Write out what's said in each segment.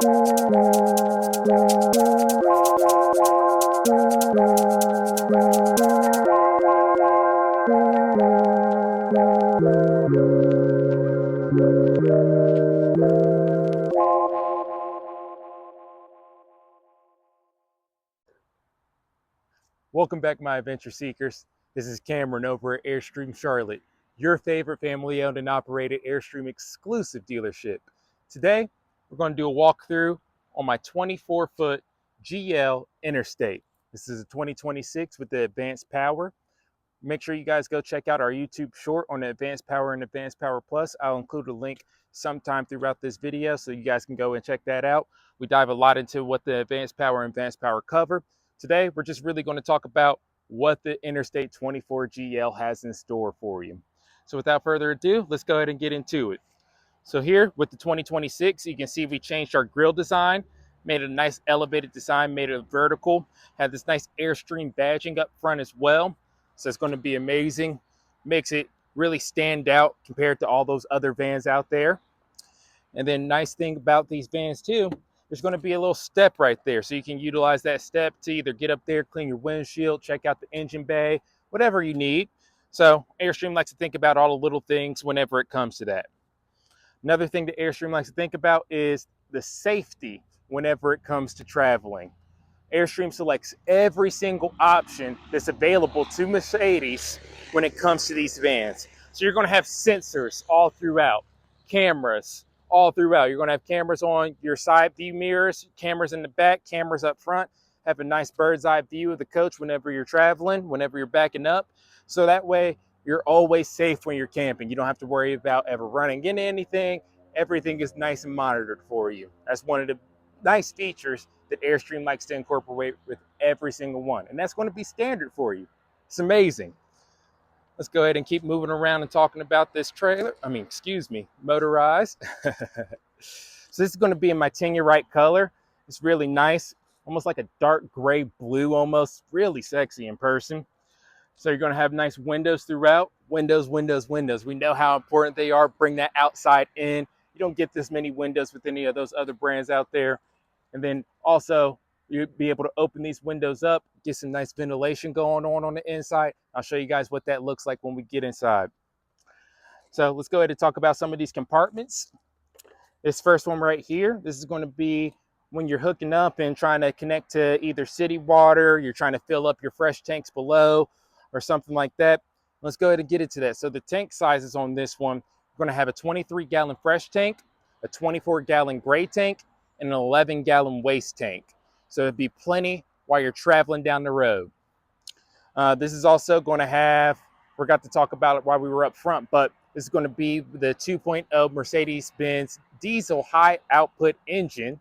Welcome back, my adventure seekers. This is Cameron over at Airstream Charlotte, your favorite family-owned and operated Airstream exclusive dealership. Today, we're going to do a walkthrough on my 24-foot GL Interstate. This is a 2026 with the advanced power. Make sure you guys go check out our YouTube short on the Advanced Power and Advanced Power Plus. I'll include a link sometime throughout this video so you guys can go and check that out. We dive a lot into what the Advanced Power and Advanced Power cover. Today, we're just really going to talk about what the Interstate 24GL has in store for you. So without further ado, let's go ahead and get into it. So here with the 2026, you can see we changed our grille design, made it a nice elevated design, made it vertical, had this nice Airstream badging up front as well. So it's going to be amazing, makes it really stand out compared to all those other vans out there. And then nice thing about these vans too, there's going to be a little step right there. So you can utilize that step to either get up there, clean your windshield, check out the engine bay, whatever you need. So Airstream likes to think about all the little things whenever it comes to that. Another thing that Airstream likes to think about is the safety whenever it comes to traveling. Airstream selects every single option that's available to Mercedes when it comes to these vans. So you're going to have sensors all throughout, cameras all throughout. You're going to have cameras on your side view mirrors, cameras in the back, cameras up front. Have a nice bird's eye view of the coach whenever you're traveling, whenever you're backing up. So that way you're always safe when you're camping. You don't have to worry about ever running into anything. Everything is nice and monitored for you. That's one of the nice features that Airstream likes to incorporate with every single one. And that's going to be standard for you. It's amazing. Let's go ahead and keep moving around and talking about this trailer. Motorized. So this is going to be in my Telluride color. It's really nice, almost like a dark gray blue almost. Really sexy in person. So you're going to have nice windows throughout. Windows, windows, windows. We know how important they are. Bring that outside in. You don't get this many windows with any of those other brands out there. And then also you'll be able to open these windows up, get some nice ventilation going on the inside. I'll show you guys what that looks like when we get inside. So let's go ahead and talk about some of these compartments. This first one right here, this is going to be when you're hooking up and trying to connect to either city water, you're trying to fill up your fresh tanks below or something like that. Let's go ahead and get into that. So the tank sizes on this one, we're going to have a 23-gallon fresh tank, a 24-gallon gray tank, and an 11-gallon waste tank. So it'd be plenty while you're traveling down the road. This is also going to have, forgot to talk about it while we were up front, but this is going to be the 2.0 Mercedes-Benz diesel high output engine.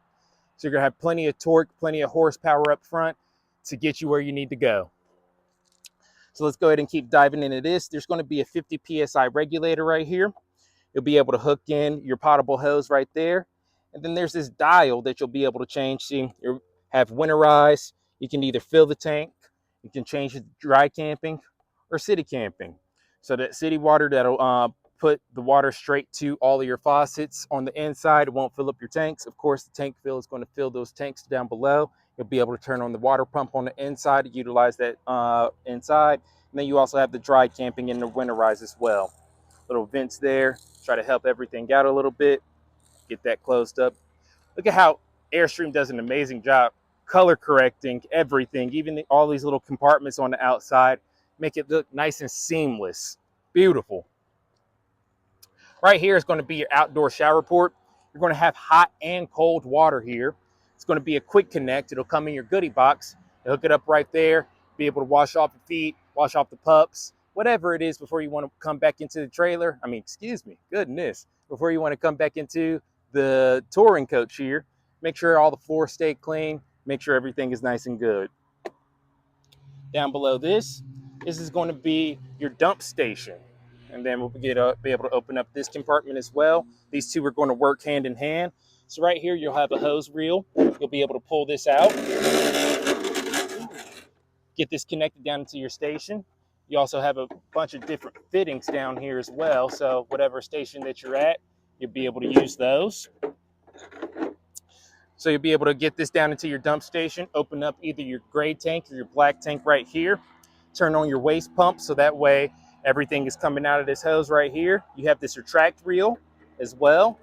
So you're going to have plenty of torque, plenty of horsepower up front to get you where you need to go. So let's go ahead and keep diving into this. There's going to be a 50 PSI regulator right here. You'll be able to hook in your potable hose right there. And then there's this dial that you'll be able to change. See, you have winterized. You can either fill the tank, you can change it to dry camping or city camping. So that city water, that'll put the water straight to all of your faucets on the inside. It won't fill up your tanks. Of course, the tank fill is going to fill those tanks down below. You'll be able to turn on the water pump on the inside to utilize that inside. And then you also have the dry camping and the winterized as well. Little vents there, try to help everything out a little bit. Get that closed up. Look at how Airstream does an amazing job color correcting everything, even all these little compartments on the outside, make it look nice and seamless. Beautiful. Right here is going to be your outdoor shower port. You're going to have hot and cold water here. It's going to be a quick connect. It'll come in your goodie box. You hook it up right there, be able to wash off the feet, wash off the pups, whatever it is before you want to come back into the trailer. Goodness. Before you want to come back into the touring coach here, make sure all the floors stay clean, make sure everything is nice and good. Down below this is going to be your dump station. And then we'll be able to open up this compartment as well. These two are going to work hand in hand. So right here, you'll have a hose reel. You'll be able to pull this out, get this connected down into your station. You also have a bunch of different fittings down here as well. So whatever station that you're at, you'll be able to use those. So you'll be able to get this down into your dump station, open up either your gray tank or your black tank right here, turn on your waste pump so that way everything is coming out of this hose right here. You have this retract reel as well.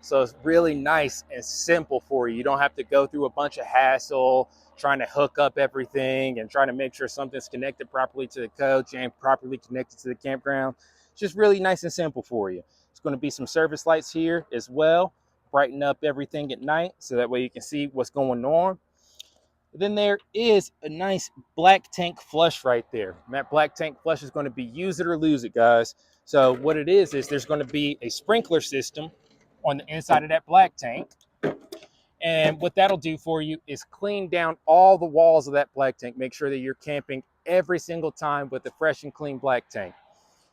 So it's really nice and simple for you. You don't have to go through a bunch of hassle trying to hook up everything and trying to make sure something's connected properly to the coach and properly connected to the campground. It's just really nice and simple for you. It's going to be some service lights here as well, brighten up everything at night so that way you can see what's going on. Then there is a nice black tank flush right there. And that black tank flush is going to be use it or lose it, guys. So what it is there's going to be a sprinkler system on the inside of that black tank. And what that'll do for you is clean down all the walls of that black tank. Make sure that you're camping every single time with a fresh and clean black tank.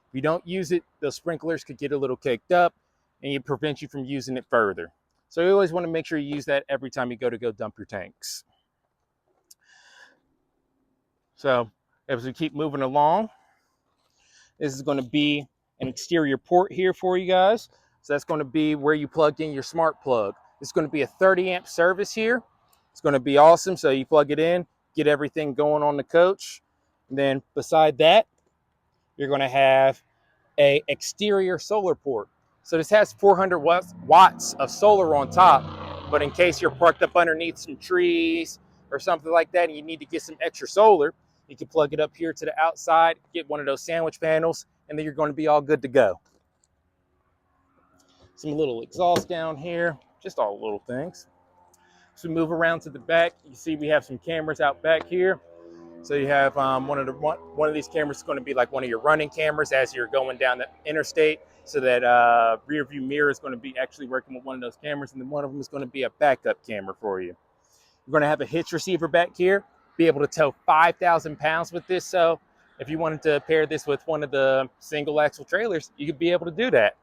If you don't use it, those sprinklers could get a little caked up and it prevents you from using it further. So you always want to make sure you use that every time you go dump your tanks. So as we keep moving along, this is going to be an exterior port here for you guys. So that's going to be where you plug in your smart plug. It's going to be a 30 amp service here. It's going to be awesome. So you plug it in, get everything going on the coach. And then beside that, you're going to have a exterior solar port. So this has 400 watts of solar on top, but in case you're parked up underneath some trees or something like that and you need to get some extra solar, you can plug it up here to the outside, get one of those sandwich panels, and then you're going to be all good to go. Some little exhaust down here, just all little things. So we move around to the back, you see we have some cameras out back here. So you have one of these cameras is going to be like one of your running cameras as you're going down the interstate. So that rear view mirror is going to be actually working with one of those cameras, and then one of them is going to be a backup camera for you. You're going to have a hitch receiver back here, be able to tow 5,000 pounds with this. So if you wanted to pair this with one of the single axle trailers, you could be able to do that.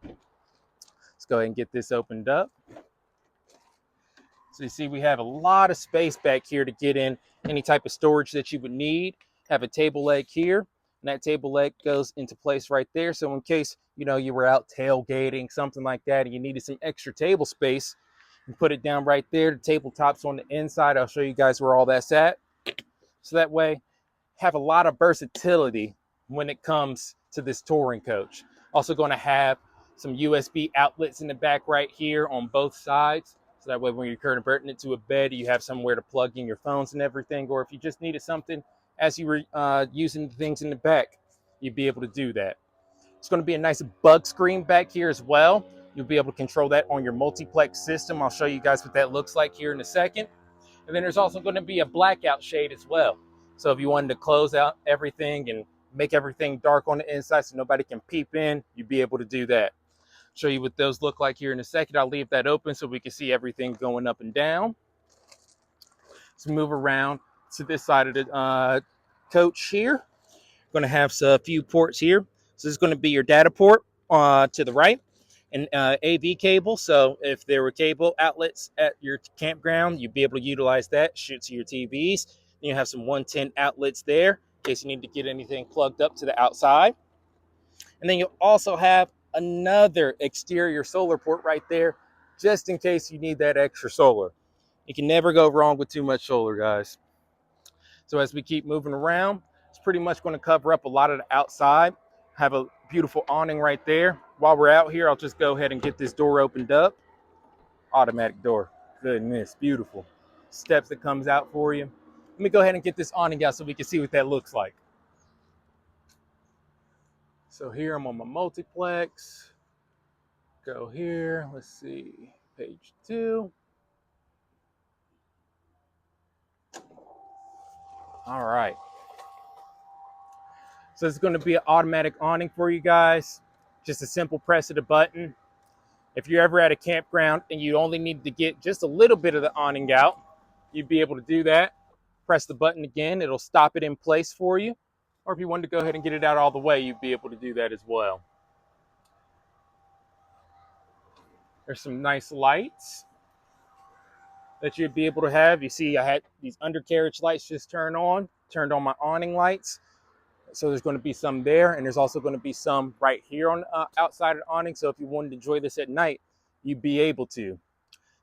Let's go ahead and get this opened up. So you see we have a lot of space back here to get in any type of storage that you would need. Have a table leg here, and that table leg goes into place right there. So in case, you know, you were out tailgating, something like that, and you needed some extra table space, you put it down right there. The tabletop's on the inside. I'll show you guys where all that's at. So that way, have a lot of versatility when it comes to this touring coach. Also going to have some USB outlets in the back right here on both sides. So that way when you're converting it to a bed, you have somewhere to plug in your phones and everything. Or if you just needed something as you were using things in the back, you'd be able to do that. It's going to be a nice bug screen back here as well. You'll be able to control that on your multiplex system. I'll show you guys what that looks like here in a second. And then there's also going to be a blackout shade as well. So if you wanted to close out everything and make everything dark on the inside so nobody can peep in, you'd be able to do that. Show you what those look like here in a second. I'll leave that open so we can see everything going up and down. Let's move around to this side of the coach here. Going to have a few ports here. So this is going to be your data port to the right, and AV cable. So if there were cable outlets at your campground, you'd be able to utilize that, shoot to your TVs. Then you have some 110 outlets there in case you need to get anything plugged up to the outside. And then you'll also have another exterior solar port right there, just in case you need that extra solar. You can never go wrong with too much solar, guys. So as we keep moving around, it's pretty much going to cover up a lot of the outside. Have a beautiful awning right there. While we're out here, I'll just go ahead and get this door opened up. Automatic door. Goodness, beautiful. Steps that comes out for you. Let me go ahead and get this awning out so we can see what that looks like. So here I'm on my multiplex. Go here, let's see, page 2. All right. So it's going to be an automatic awning for you guys. Just a simple press of the button. If you're ever at a campground and you only need to get just a little bit of the awning out, you'd be able to do that. Press the button again, it'll stop it in place for you. Or if you wanted to go ahead and get it out all the way, you'd be able to do that as well. There's some nice lights that you'd be able to have. You see I had these undercarriage lights just turned on my awning lights. So there's going to be some there, and there's also going to be some right here on outside of the awning. So if you wanted to enjoy this at night, you'd be able to.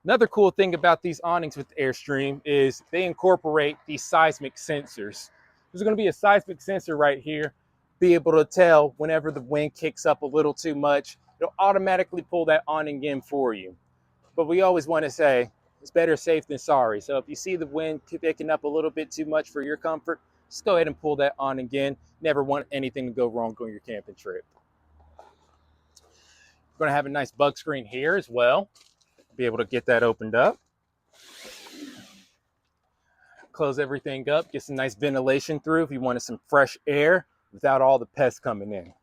Another cool thing about these awnings with Airstream is they incorporate these seismic sensors. There's going to be a seismic sensor right here, be able to tell whenever the wind kicks up a little too much. It'll automatically pull that awning in for you. But we always want to say it's better safe than sorry. So if you see the wind picking up a little bit too much for your comfort, just go ahead and pull that awning in. Never want anything to go wrong on your camping trip. We're going to have a nice bug screen here as well. Be able to get that opened up. Close everything up, get some nice ventilation through if you wanted some fresh air without all the pests coming in. Get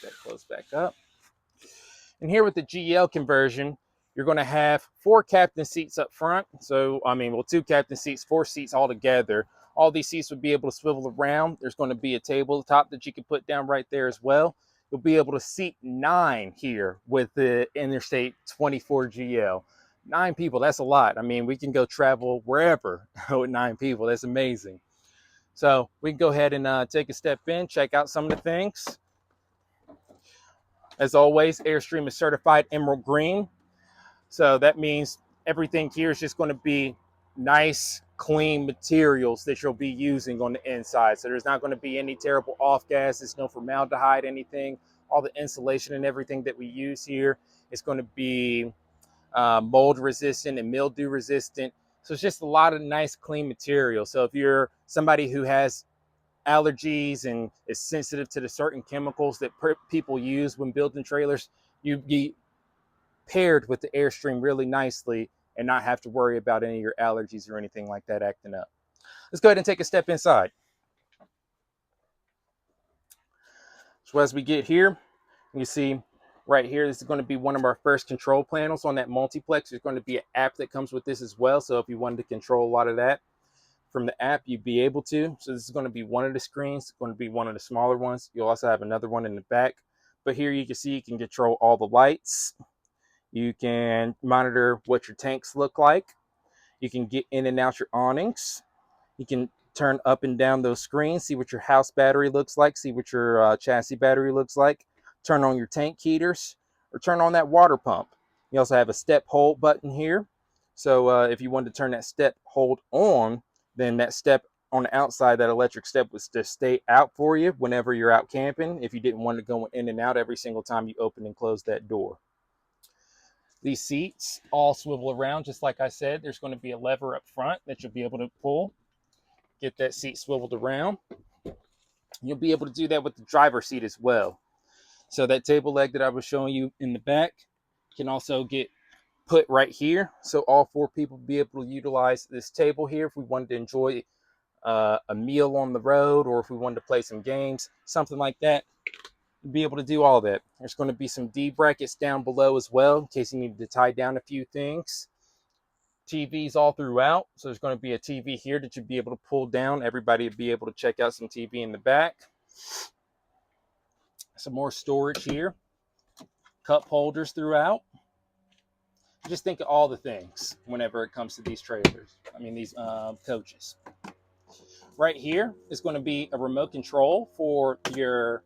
that closed back up. And here with the GL conversion, you're going to have 4 captain seats up front. So, I mean, well, 2 captain seats, 4 seats all together. All these seats would be able to swivel around. There's going to be a tabletop that you can put down right there as well. You'll be able to seat 9 here with the Interstate 24GL. 9 people, that's a lot. I mean, we can go travel wherever with 9 people. That's amazing. So we can go ahead and take a step in, check out some of the things. As always, Airstream is certified emerald green. So that means everything here is just going to be nice, clean materials that you'll be using on the inside. So there's not going to be any terrible off gases, no formaldehyde, anything. All the insulation and everything that we use here is going to be mold resistant and mildew resistant. So it's just a lot of nice, clean material. So if you're somebody who has allergies and is sensitive to the certain chemicals that people use when building trailers, you'd be paired with the Airstream really nicely and not have to worry about any of your allergies or anything like that acting up. Let's go ahead and take a step inside. So as we get here, you see right here, this is going to be one of our first control panels on that multiplex. There's going to be an app that comes with this as well. So if you wanted to control a lot of that from the app, you'd be able to. So this is going to be one of the screens. It's going to be one of the smaller ones. You'll also have another one in the back. But here you can see you can control all the lights. You can monitor what your tanks look like. You can get in and out your awnings. You can turn up and down those screens, see what your house battery looks like, see what your chassis battery looks like, turn on your tank heaters, or turn on that water pump. You also have a step hold button here. So if you wanted to turn that step hold on, then that step on the outside, that electric step would just stay out for you whenever you're out camping, if you didn't want to go in and out every single time you open and close that door. These seats all swivel around, just like I said. There's going to be a lever up front that you'll be able to pull. Get that seat swiveled around. You'll be able to do that with the driver's seat as well. So that table leg that I was showing you in the back can also get put right here. So all 4 people will be able to utilize this table here if we wanted to enjoy a meal on the road, or if we wanted to play some games, something like that. Be able to do all that. There's going to be some D brackets down below as well in case you need to tie down a few things. TVs all throughout. So there's going to be a TV here that you'll be able to pull down. Everybody will be able to check out some TV in the back. Some more storage here. Cup holders throughout. Just think of all the things whenever it comes to these trailers. I mean, these coaches. Right here is going to be a remote control for your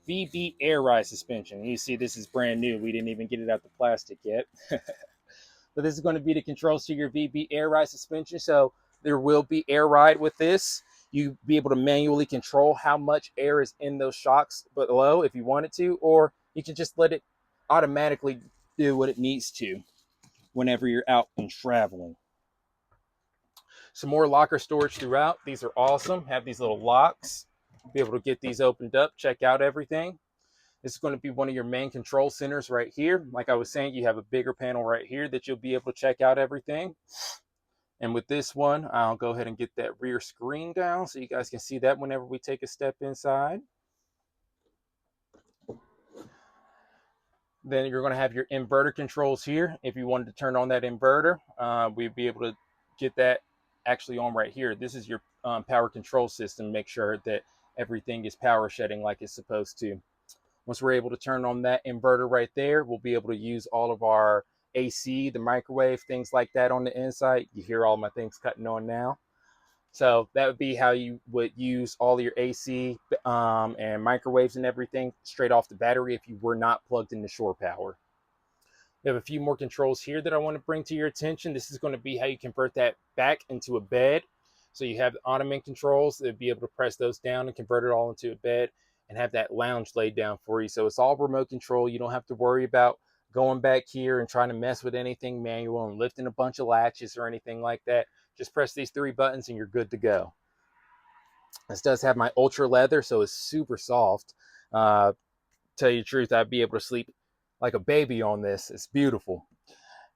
VB air ride suspension. You see this is brand new. We didn't even get it out the plastic yet. But this is going to be the controls to your VB air ride suspension. So there will be air ride with this. You'll be able to manually control how much air is in those shocks below if you wanted to, or you can just let it automatically do what it needs to whenever you're out and traveling. Some more locker storage throughout. These are awesome. Have these little locks. Be able to get these opened up, check out everything. This is going to be one of your main control centers right here. Like I was saying, you have a bigger panel right here that you'll be able to check out everything. And with this one, I'll go ahead and get that rear screen down so you guys can see that whenever we take a step inside. Then you're going to have your inverter controls here. If you wanted to turn on that inverter, we'd be able to get that actually on right here. This is your power control system. Make sure that everything is power shedding like it's supposed to. Once we're able to turn on that inverter right there, we'll be able to use all of our AC, the microwave, things like that on the inside. You hear all my things cutting on now. So that would be how you would use all your AC and microwaves and everything straight off the battery if you were not plugged into shore power. We have a few more controls here that I want to bring to your attention. This is going to be how you convert that back into a bed. So you have the ottoman controls that be able to press those down and convert it all into a bed and have that lounge laid down for you. So it's all remote control. You don't have to worry about going back here and trying to mess with anything manual and lifting a bunch of latches or anything like that. Just press these 3 buttons and you're good to go. This does have my ultra leather, so it's super soft. Tell you the truth, I'd be able to sleep like a baby on this. It's beautiful.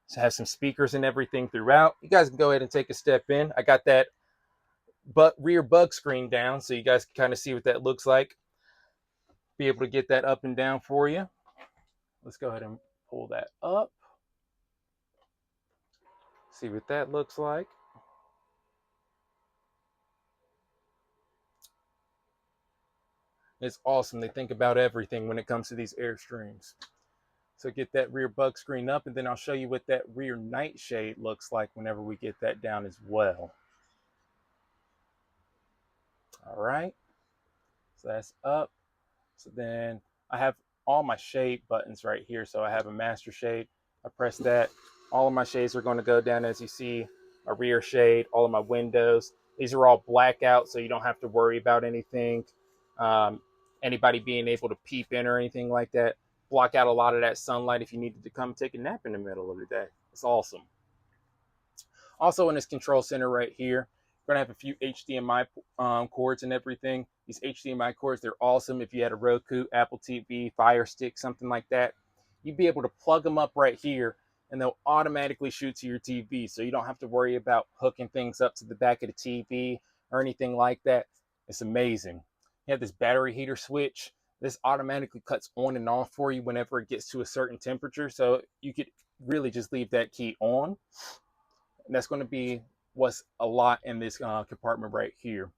So it has some speakers and everything throughout. You guys can go ahead and take a step in. I got that rear bug screen down so you guys can kind of see what that looks like. Be able to get that up and down for you. Let's go ahead and pull that up. See what that looks like. It's awesome. They think about everything when it comes to these Airstreams. So get that rear bug screen up, and then I'll show you what that rear nightshade looks like whenever we get that down as well. All right, so that's up. So then I have all my shade buttons right here. So I have a master shade. I press that. All of my shades are going to go down, as you see. A rear shade, all of my windows. These are all blackout, so you don't have to worry about anything. Anybody being able to peep in or anything like that. Block out a lot of that sunlight if you needed to come take a nap in the middle of the day. It's awesome. Also in this control center right here, we're gonna have a few HDMI cords and everything. These HDMI cords, they're awesome. If you had a Roku, Apple TV, Fire Stick, something like that, you'd be able to plug them up right here and they'll automatically shoot to your TV. So you don't have to worry about hooking things up to the back of the TV or anything like that. It's amazing. You have this battery heater switch. This automatically cuts on and off for you whenever it gets to a certain temperature. So you could really just leave that key on. And that's going to be what's a lot in this compartment right here.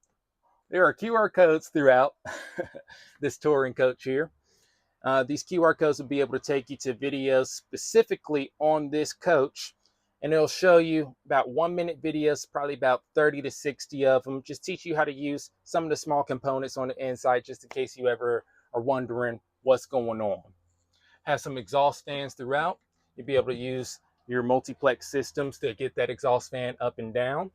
There are QR codes throughout this touring coach here. These QR codes will be able to take you to videos specifically on this coach. And it'll show you about 1-minute videos, probably about 30 to 60 of them. Just teach you how to use some of the small components on the inside, just in case you ever are wondering what's going on. Have some exhaust fans throughout. You'll be able to use your multiplex systems to get that exhaust fan up and down.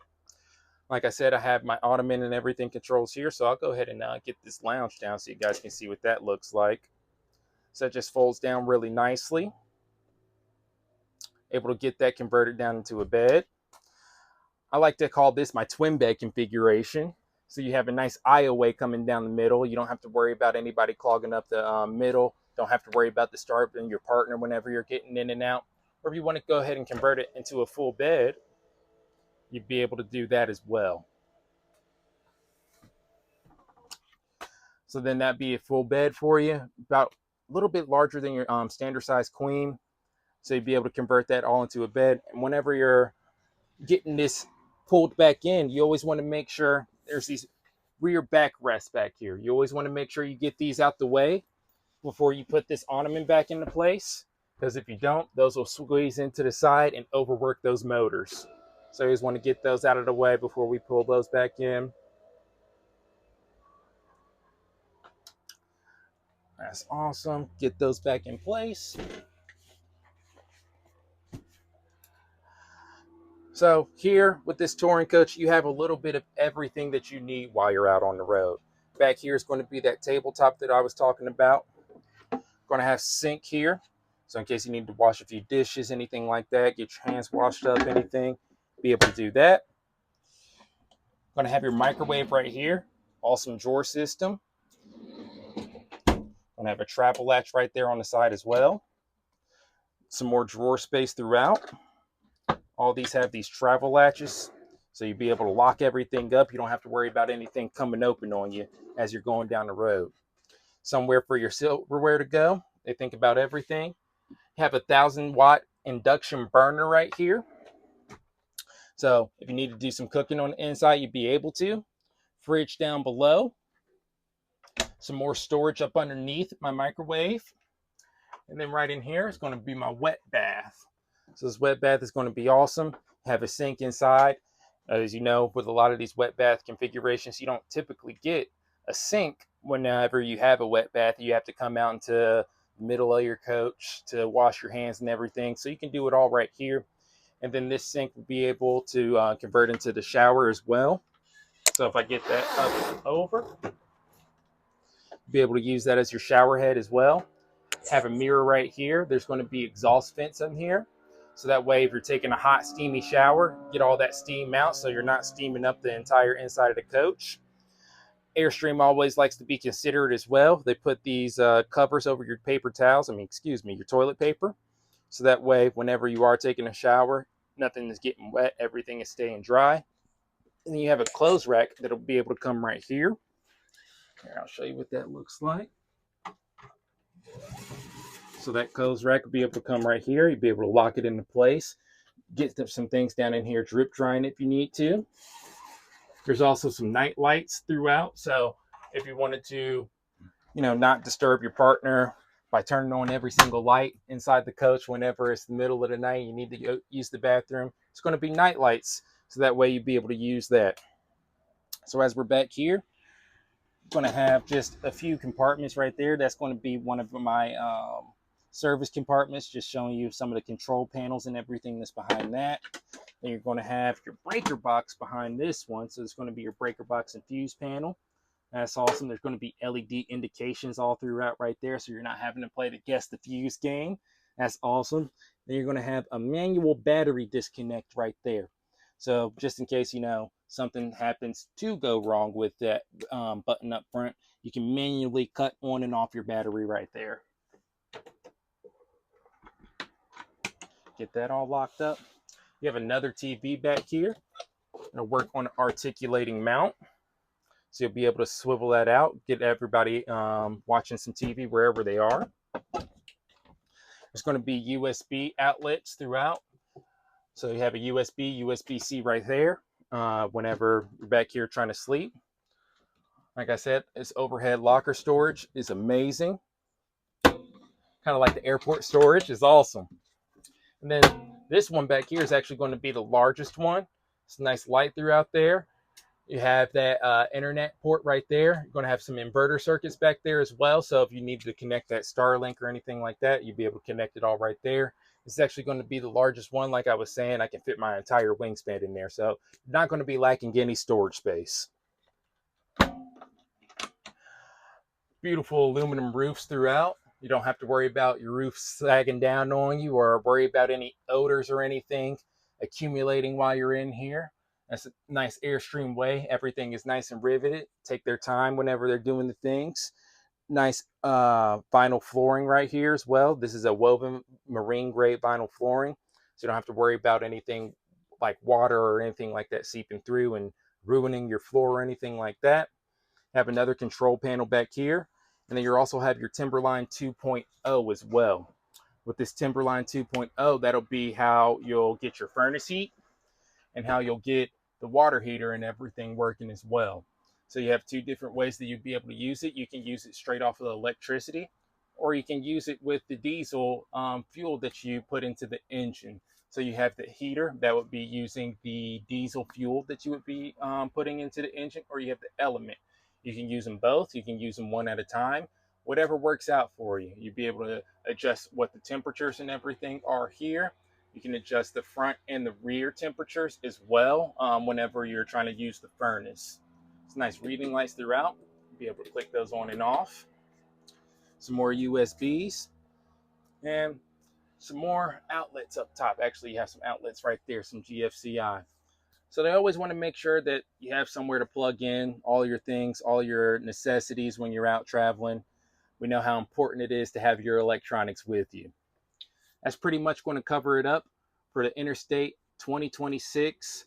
Like I said, I have my ottoman and everything controls here, so I'll go ahead and get this lounge down so you guys can see what that looks like. So it just folds down really nicely. Able to get that converted down into a bed. I like to call this my twin bed configuration. So you have a nice aisleway coming down the middle. You don't have to worry about anybody clogging up the middle. Don't have to worry about disturbing your partner whenever you're getting in and out. Or if you want to go ahead and convert it into a full bed, you'd be able to do that as well. So then that'd be a full bed for you, about a little bit larger than your standard size queen. So you'd be able to convert that all into a bed. And whenever you're getting this pulled back in, you always want to make sure there's these rear back rests back here. You always want to make sure you get these out the way before you put this ottoman back into place. Because if you don't, those will squeeze into the side and overwork those motors. So you always want to get those out of the way before we pull those back in. That's awesome. Get those back in place. So here with this touring coach, you have a little bit of everything that you need while you're out on the road. Back here is going to be that tabletop that I was talking about. Going to have sink here. So in case you need to wash a few dishes, anything like that, get your hands washed up, anything, be able to do that. Going to have your microwave right here. Awesome drawer system. Going to have a travel latch right there on the side as well. Some more drawer space throughout. All these have these travel latches, so you'll be able to lock everything up. You don't have to worry about anything coming open on you as you're going down the road. Somewhere for your silverware to go. They think about everything. You have a 1,000-watt induction burner right here. So if you need to do some cooking on the inside, you'd be able to. Fridge down below. Some more storage up underneath my microwave. And then right in here is going to be my wet bath. So this wet bath is going to be awesome. Have a sink inside. As you know, with a lot of these wet bath configurations, you don't typically get a sink whenever you have a wet bath. You have to come out into middle of your coach to wash your hands and everything. So you can do it all right here. And then this sink will be able to convert into the shower as well. So if I get that up over, be able to use that as your shower head as well. Have a mirror right here. There's going to be exhaust vents in here. So that way, if you're taking a hot, steamy shower, get all that steam out so you're not steaming up the entire inside of the coach. Airstream always likes to be considerate as well. They put these covers over your paper towels, your toilet paper. So that way, whenever you are taking a shower, nothing is getting wet, everything is staying dry. And then you have a clothes rack that'll be able to come right here. Here, I'll show you what that looks like. So that clothes rack will be able to come right here. You'll be able to lock it into place. Get some things down in here drip drying if you need to. There's also some night lights throughout. So if you wanted to, not disturb your partner by turning on every single light inside the coach whenever it's the middle of the night and you need to go use the bathroom, it's going to be night lights. So that way you'll be able to use that. So as we're back here, I'm going to have just a few compartments right there. That's going to be one of my service compartments, just showing you some of the control panels and everything that's behind that. Then you're going to have your breaker box behind this one. So it's going to be your breaker box and fuse panel. That's awesome. There's going to be LED indications all throughout right there, so you're not having to play the guess the fuse game. That's awesome. Then you're going to have a manual battery disconnect right there. So just in case, something happens to go wrong with that button up front, you can manually cut on and off your battery right there. Get that all locked up. You have another TV back here. It'll work on an articulating mount. So you'll be able to swivel that out, get everybody watching some TV wherever they are. There's going to be USB outlets throughout. So you have a USB, USB-C right there whenever you're back here trying to sleep. Like I said, this overhead locker storage is amazing. Kind of like the airport storage is awesome. And then this one back here is actually going to be the largest one. It's a nice light throughout there. You have that internet port right there. You're going to have some inverter circuits back there as well. So if you need to connect that Starlink or anything like that, you'll be able to connect it all right there. It's actually going to be the largest one. Like I was saying, I can fit my entire wingspan in there. So you're not going to be lacking any storage space. Beautiful aluminum roofs throughout. You don't have to worry about your roof sagging down on you or worry about any odors or anything accumulating while you're in here. That's a nice Airstream way. Everything is nice and riveted. Take their time whenever they're doing the things. Nice vinyl flooring right here as well. This is a woven marine grade vinyl flooring. So you don't have to worry about anything like water or anything like that seeping through and ruining your floor or anything like that. Have another control panel back here. And then you also have your Timberline 2.0 as well. With this Timberline 2.0, that'll be how you'll get your furnace heat and how you'll get the water heater and everything working as well. So you have two different ways that you'd be able to use it. You can use it straight off of the electricity, or you can use it with the diesel fuel that you put into the engine. So you have the heater that would be using the diesel fuel that you would be putting into the engine, or you have the element. You can use them both. You can use them one at a time. Whatever works out for you. You'll be able to adjust what the temperatures and everything are here. You can adjust the front and the rear temperatures as well whenever you're trying to use the furnace. It's nice reading lights throughout. You'll be able to click those on and off. Some more USBs and some more outlets up top. Actually, you have some outlets right there, some GFCI. So they always want to make sure that you have somewhere to plug in all your things, all your necessities when you're out traveling. We know how important it is to have your electronics with you. That's pretty much going to cover it up for the Interstate 2026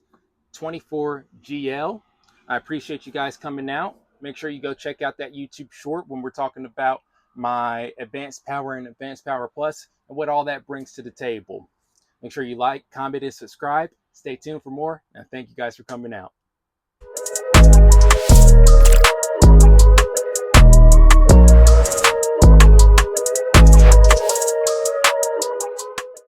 24GL. I appreciate you guys coming out. Make sure you go check out that YouTube short when we're talking about my Advanced Power and Advanced Power Plus and what all that brings to the table. Make sure you like, comment, and subscribe. Stay tuned for more, and thank you guys for coming out.